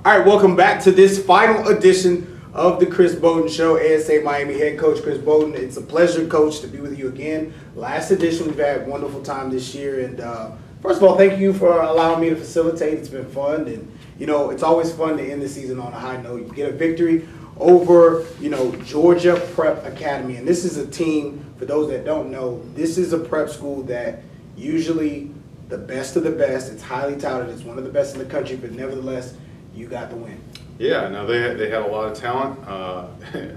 All right, welcome back to this final edition of the Chris Boden Show. ASA Miami head coach Chris Boden. It's a pleasure, Coach, to be with you again. Last edition, we've had a wonderful time this year. And first of all, thank you for allowing me to facilitate. It's been fun. And, you know, it's always fun to end the season on a high note. You get a victory over, Georgia Prep Academy. And this is a team, for those that don't know, this is a prep school that usually the best of the best. It's highly touted. It's one of the best in the country, but nevertheless, you got the win. Yeah, no, they had a lot of talent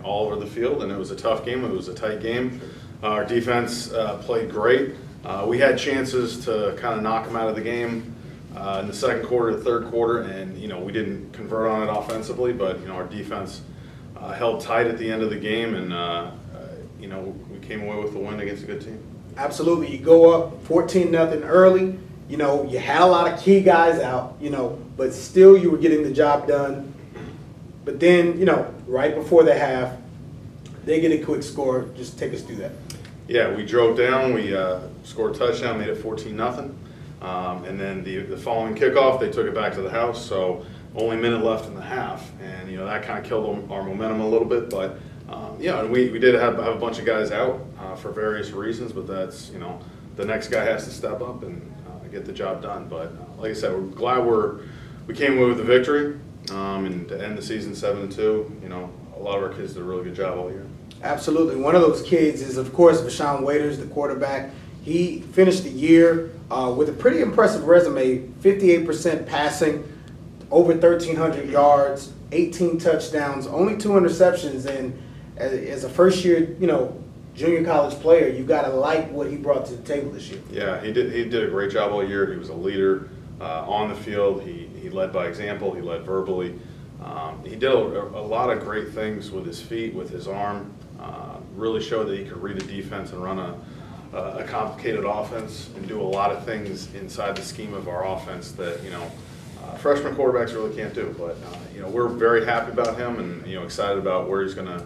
all over the field, and it was a tough game. It was a tight game. Our defense played great. We had chances to kind of knock them out of the game in the second quarter, the third quarter, and we didn't convert on it offensively. But our defense held tight at the end of the game, and we came away with the win against a good team. Absolutely, you go up 14-0 early. You had a lot of key guys out. But still you were getting the job done. But then, right before the half, they get a quick score. Just take us through that. Yeah, we drove down. We scored a touchdown, made it 14-0. And then the following kickoff, they took it back to the house. So only a minute left in the half. And, that kind of killed our momentum a little bit. But, and we did have a bunch of guys out for various reasons. But that's, the next guy has to step up and get the job done. But like I said, we're glad we came away with the victory, and to end the season 7-2. A lot of our kids did a really good job all year. Absolutely. One of those kids is, of course, Voshon, the quarterback. He finished the year with a pretty impressive resume: 58% passing, over 1,300 yards, 18 touchdowns, only 2 interceptions. And as a first-year, junior college player, you got to like what he brought to the table this year. Yeah, he did a great job all year. He was a leader on the field. He led by example. He led verbally. He did a lot of great things with his feet, with his arm. Really showed that he could read a defense and run a complicated offense and do a lot of things inside the scheme of our offense that freshman quarterbacks really can't do. But we're very happy about him and excited about where he's gonna,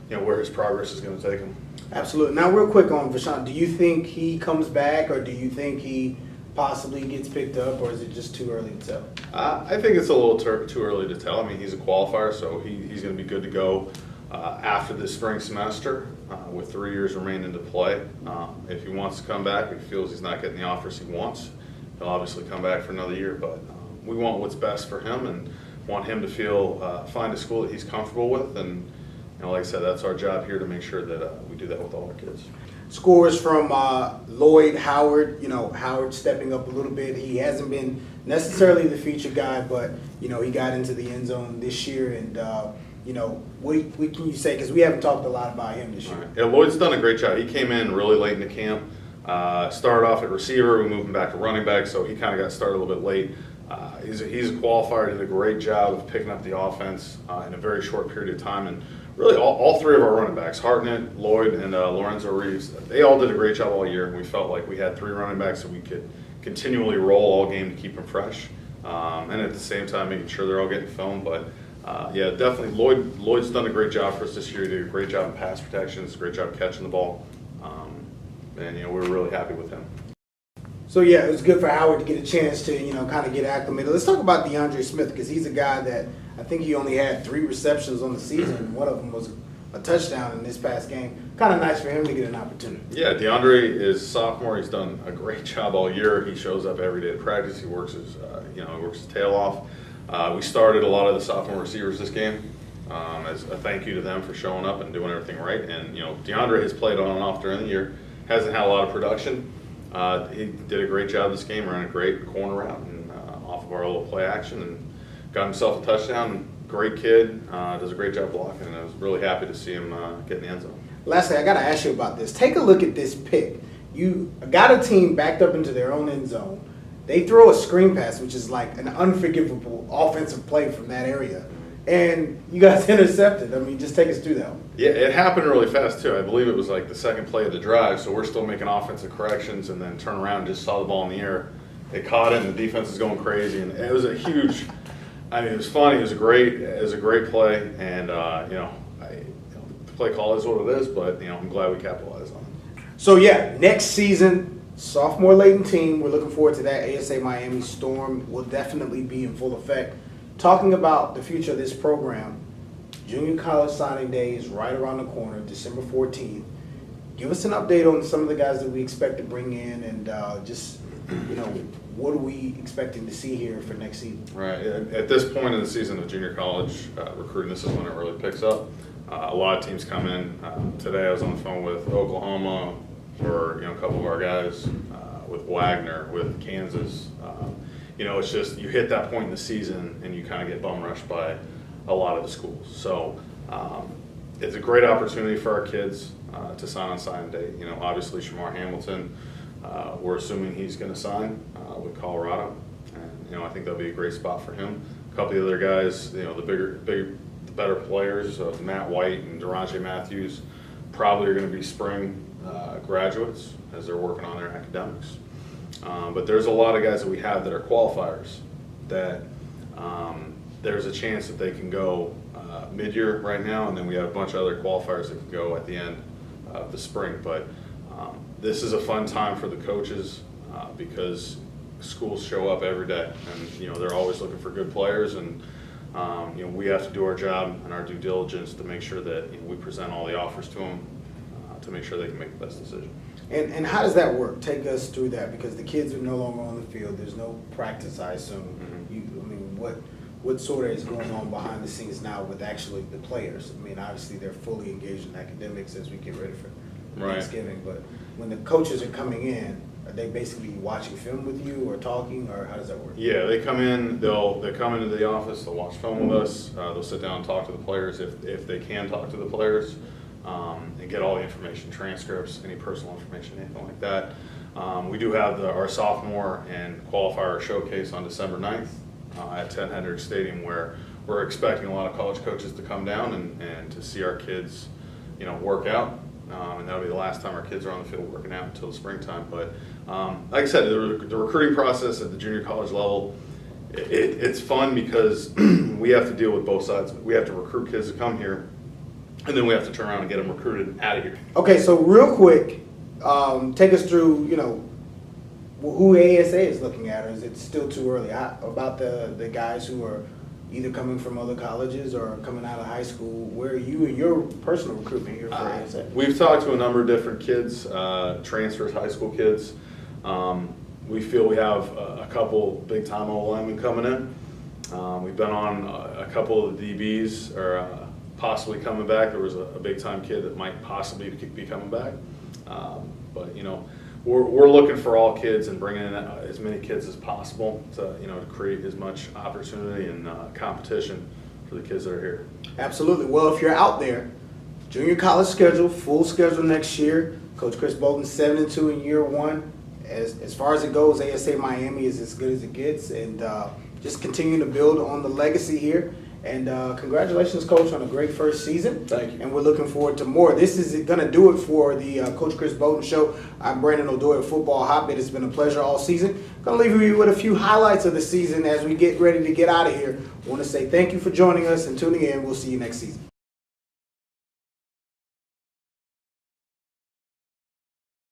where his progress is going to take him. Absolutely. Now, real quick on Voshon, do you think he comes back, or do you think he possibly gets picked up, or is it just too early to tell? I think it's a little too early to tell. I mean, he's a qualifier, so he's going to be good to go after this spring semester with 3 years remaining to play. If he wants to come back, if he feels he's not getting the offers he wants, he'll obviously come back for another year. But we want what's best for him and want him to find a school that he's comfortable with. And like I said, that's our job here to make sure that we do that with all our kids. Scores from Lloyd, Howard. Howard stepping up a little bit. He hasn't been necessarily the feature guy, but he got into the end zone this year. And what can you say? Because we haven't talked a lot about him this year. Right. Yeah, Lloyd's done a great job. He came in really late in the camp. Started off at receiver. We moved him back to running back, so he kind of got started a little bit late. He's a qualifier. Did a great job of picking up the offense in a very short period of time. And really, all three of our running backs, Hartnett, Lloyd, and Lorenzo Reeves, they all did a great job all year. We felt like we had 3 running backs that we could continually roll all game to keep them fresh, and at the same time making sure they're all getting filmed. But yeah, definitely Lloyd's done a great job for us this year. He did a great job in pass protection. It's a great job catching the ball, and we're really happy with him. So yeah, it was good for Howard to get a chance to kind of get acclimated. Let's talk about Deandre Smith, because he's a guy that I think he only had 3 receptions on the season. One of them was a touchdown in this past game. Kind of nice for him to get an opportunity. Yeah, Deandre is a sophomore. He's done a great job all year. He shows up every day at practice. He works his tail off. We started a lot of the sophomore receivers this game as a thank you to them for showing up and doing everything right. And Deandre has played on and off during the year. Hasn't had a lot of production. He did a great job this game, ran a great corner route and off of our little play action and got himself a touchdown. Great kid, does a great job blocking, and I was really happy to see him get in the end zone. Lastly, I got to ask you about this. Take a look at this pick. You got a team backed up into their own end zone. They throw a screen pass, which is like an unforgivable offensive play from that area, and you guys intercepted. I mean, just take us through that one. Yeah, it happened really fast too. I believe it was like the second play of the drive, so we're still making offensive corrections and then turn around and just saw the ball in the air. They caught it and the defense is going crazy, and it was a huge, it was funny. It was a great play, and the play call is what it is, but I'm glad we capitalized on it. So yeah, next season, sophomore laden team. We're looking forward to that. ASA Miami Storm will definitely be in full effect. talking about the future of this program, junior college signing day is right around the corner, December 14th. Give us an update on some of the guys that we expect to bring in and just, what are we expecting to see here for next season? Right. At this point in the season of junior college recruiting, this is when it really picks up. A lot of teams come in. Today I was on the phone with Oklahoma for a couple of our guys, with Wagner, with Kansas. It's just you hit that point in the season and you kind of get bum rushed by a lot of the schools. So it's a great opportunity for our kids to sign on signing day. Obviously Shamar Hamilton, we're assuming he's going to sign with Colorado, and I think that'll be a great spot for him. A couple of the other guys, the better players, Matt White and Deandre Matthews, probably are going to be spring graduates as they're working on their academics. But there's a lot of guys that we have that are qualifiers that there's a chance that they can go mid-year right now, and then we have a bunch of other qualifiers that can go at the end of the spring. But this is a fun time for the coaches because schools show up every day, and they're always looking for good players, and we have to do our job and our due diligence to make sure that we present all the offers to them to make sure they can make the best decision. And how does that work? Take us through that, because the kids are no longer on the field. There's no practice, I assume. What sort of is going on behind the scenes now with actually the players? Obviously they're fully engaged in academics as we get ready for Thanksgiving, but when the coaches are coming in, are they basically watching film with you or talking, or how does that work? Yeah, they come in, they'll come into the office, they'll watch film with us, they'll sit down and talk to the players if they can talk to the players, and get all the information, transcripts, any personal information, anything like that. We do have our sophomore and qualifier showcase on December 9th at 10 Hendricks Stadium, where we're expecting a lot of college coaches to come down and to see our kids, work out. And that'll be the last time our kids are on the field working out until the springtime. But like I said, the recruiting process at the junior college level, it's fun because we have to deal with both sides. We have to recruit kids to come here, and then we have to turn around and get them recruited out of here. Okay, so real quick, take us through, who ASA is looking at, or is it still too early? About the guys who are either coming from other colleges or coming out of high school, where are you and your personal recruitment here for ASA? We've talked to a number of different kids, transfers, high school kids. We feel we have a couple big-time O-linemen coming in. We've been on a couple of the DBs are possibly coming back. There was a big-time kid that might possibly be coming back. But we're looking for all kids and bringing in as many kids as possible to create as much opportunity and competition for the kids that are here. Absolutely. Well, if you're out there, junior college schedule, full schedule next year. Coach Chris Boden 7-2 in year one. As far as it goes, ASA Miami is as good as it gets, and just continue to build on the legacy here. And congratulations, Coach, on a great first season. Thank you. And we're looking forward to more. This is going to do it for the Coach Chris Boden Show. I'm Brandon Odoi of Football Hotbed. It's been a pleasure all season. Going to leave you with a few highlights of the season as we get ready to get out of here. I want to say thank you for joining us and tuning in. We'll see you next season.